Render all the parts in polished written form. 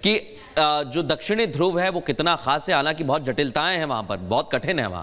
कि जो दक्षिणी ध्रुव है वो कितना खास है, हालांकि बहुत जटिलताएं हैं वहां पर, बहुत कठिन है वहां।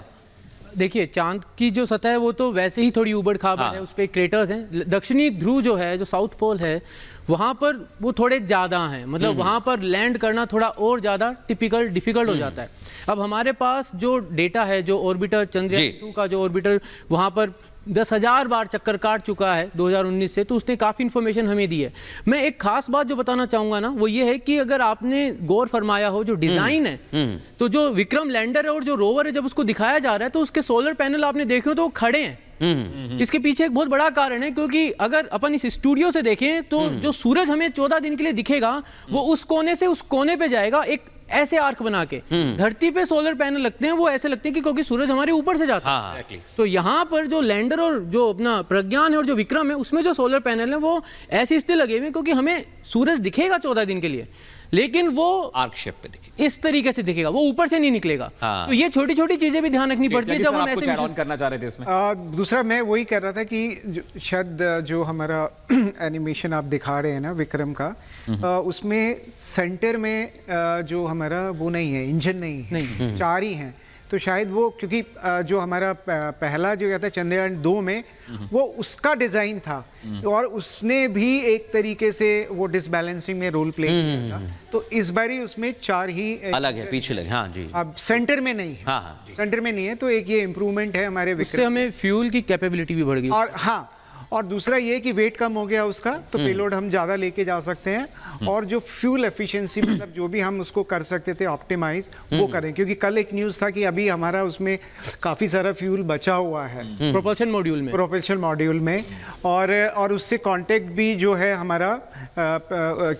देखिए, चांद की जो सतह है वो तो वैसे ही थोड़ी ऊबड़ खाबड़ है, उस पर क्रेटर्स हैं। दक्षिणी ध्रुव जो है, जो साउथ पोल है, वहाँ पर वो थोड़े ज़्यादा हैं, मतलब वहाँ पर लैंड करना थोड़ा और ज़्यादा डिफ़िकल्ट हो जाता है। अब हमारे पास जो डेटा है, जो ऑर्बिटर चंद्रयान 2 का जो ऑर्बिटर वहाँ पर 10,000 बार चक्कर काट चुका है 2019 से, तो उसने काफ़ी इन्फॉर्मेशन हमें दी है। मैं एक खास बात जो बताना चाहूँगा ना, वो ये है कि अगर आपने गौर फरमाया हो, जो डिज़ाइन है, तो जो विक्रम लैंडर है और जो रोवर है, जब उसको दिखाया जा रहा है तो उसके सोलर पैनल आपने देखे हो तो वो खड़े हैं। इसके पीछे एक बहुत बड़ा कारण है, क्योंकि अगर अपन इस स्टूडियो से देखें तो जो सूरज हमें 14 दिन के लिए दिखेगा, वो उस कोने से उस कोने पे जाएगा, एक ऐसे आर्क बना के। धरती पे सोलर पैनल लगते हैं, वो ऐसे लगते हैं कि क्योंकि सूरज हमारे ऊपर से जाता है। तो यहाँ पर जो लैंडर और जो अपना प्रज्ञान है और जो विक्रम है, उसमें जो सोलर पैनल है वो ऐसे इसलिए लगे हुए हैं क्योंकि हमें सूरज दिखेगा 14 दिन के लिए, लेकिन वो आर्क शेप पे दिखेगा, इस तरीके से दिखेगा, वो ऊपर से नहीं निकलेगा। तो ये छोटी छोटी चीजें भी ध्यान रखनी पड़ती है जब हम ऐसे ऐड करना चाह रहे थे इसमें। दूसरा मैं वही कह रहा था कि शायद जो हमारा एनिमेशन आप दिखा रहे हैं ना विक्रम का, उसमें सेंटर में जो हमारा वो नहीं है, इंजन नहीं है, चार ही हैं। तो शायद वो क्योंकि जो हमारा पहला जो क्या था चंद्रयान 2 में, वो उसका डिज़ाइन था और उसने भी एक तरीके से वो डिसबैलेंसिंग में रोल प्ले किया था। तो इस बारी उसमें चार ही अलग है, पीछे लगे। हाँ जी, अब सेंटर में नहीं है। हाँ, सेंटर में नहीं है, तो एक ये इम्प्रूवमेंट है हमारे विक्रम। उससे हमें फ्यूल की कैपेबिलिटी भी बढ़ गई। और हाँ, और दूसरा ये कि वेट कम हो गया उसका, तो पेलोड हम ज़्यादा लेके जा सकते हैं, और जो फ्यूल एफिशिएंसी मतलब जो भी हम उसको कर सकते थे ऑप्टिमाइज, वो करें। क्योंकि कल एक न्यूज़ था कि अभी हमारा उसमें काफ़ी सारा फ्यूल बचा हुआ है प्रोपल्शन मॉड्यूल में, और उससे कांटेक्ट भी जो है हमारा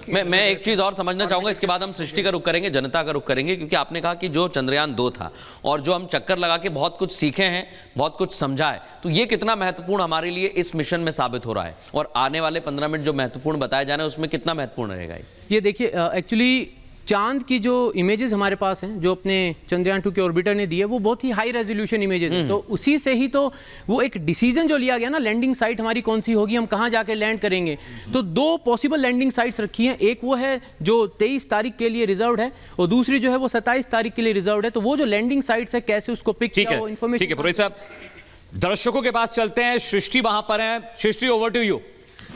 मैं एक चीज और समझना चाहूंगा, इसके बाद हम सृष्टि का रुख करेंगे, जनता का रुख करेंगे, क्योंकि आपने कहा कि जो चंद्रयान 2 था और जो हम चक्कर लगा के बहुत कुछ सीखे हैं, बहुत कुछ समझा है, तो ये कितना महत्वपूर्ण हमारे लिए इस मिशन में साबित हो रहा है, और आने वाले 15 मिनट जो महत्वपूर्ण बताए जा रहे हैं उसमें कितना महत्वपूर्ण रहेगा ये देखिए, एक्चुअली चांद की जो इमेजेस हमारे पास हैं, जो अपने चंद्रयान 2 के ऑर्बिटर ने दी है, वो बहुत ही हाई रेजोल्यूशन इमेजेस हैं। तो उसी से ही तो वो एक डिसीजन जो लिया गया ना, लैंडिंग साइट हमारी कौन सी होगी, हम कहाँ जाके लैंड करेंगे, तो 2 पॉसिबल लैंडिंग साइट्स रखी हैं। एक वो है जो 23 तारीख के लिए रिजर्व्ड है, और दूसरी जो है वो 27 तारीख के लिए रिजर्व्ड है। तो वो जो लैंडिंग साइट्स है, कैसे उसको पिक किया, वो इन्फॉर्मेशन। ठीक है पुरोहित साहब, दर्शकों के पास चलते हैं। सृष्टि वहां पर है। सृष्टि, ओवर टू यू।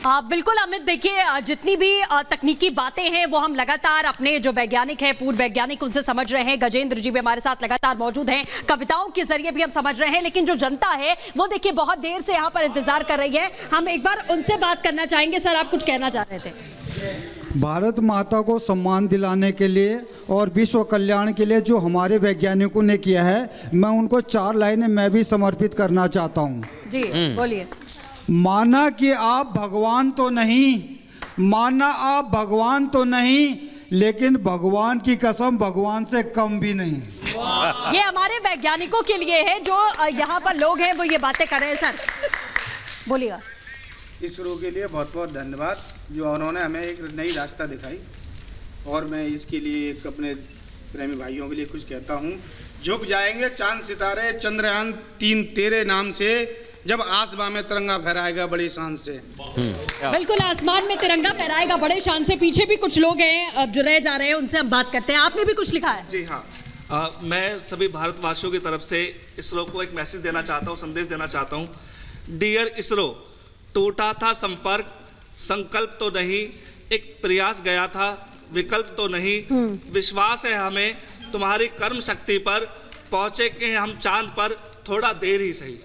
बिल्कुल अमित, देखिए जितनी भी तकनीकी बातें हैं वो हम लगातार अपने जो वैज्ञानिक हैं, पूर्व वैज्ञानिक, उनसे समझ रहे हैं। गजेंद्र जी भी हमारे साथ लगातार मौजूद हैं, कविताओं के जरिए भी हम समझ रहे हैं। लेकिन जो जनता है वो देखिए बहुत देर से यहाँ पर इंतजार कर रही है। हम एक बार उनसे बात करना चाहेंगे। सर, आप कुछ कहना चाह रहे थे। भारत माता को सम्मान दिलाने के लिए और विश्व कल्याण के लिए जो हमारे वैज्ञानिकों ने किया है, मैं उनको 4 लाइनें मैं भी समर्पित करना चाहता हूँ। जी बोलिए। माना कि आप भगवान तो नहीं, माना आप भगवान तो नहीं, लेकिन भगवान की कसम भगवान से कम भी नहीं। ये हमारे वैज्ञानिकों के लिए है, जो यहाँ पर लोग हैं वो ये बातें कर रहे हैं। सर बोलिएगा। इसरो के लिए बहुत बहुत धन्यवाद, जो उन्होंने हमें एक नई रास्ता दिखाई, और मैं इसके लिए एक अपने प्रेमी भाइयों के लिए कुछ कहता हूँ। झुक जाएंगे चांद सितारे, चंद्रयान 3 तेरे नाम से, जब आसमान में तिरंगा फहराएगा बड़ी शान से। बिल्कुल, आसमान में तिरंगा फहराएगा बड़े शान से। पीछे भी कुछ लोग हैं अब जो रह जा रहे हैं, उनसे हम बात करते हैं। आपने भी कुछ लिखा है। जी हाँ, मैं सभी भारतवासियों की तरफ से इसरो को एक मैसेज देना चाहता हूँ, संदेश देना चाहता हूँ। डियर इसरो, टूटा था संपर्क, संकल्प तो नहीं, एक प्रयास गया था, विकल्प तो नहीं। विश्वास है हमें तुम्हारी कर्म शक्ति पर, पहुँचे के हम चांद पर, थोड़ा देर ही सही।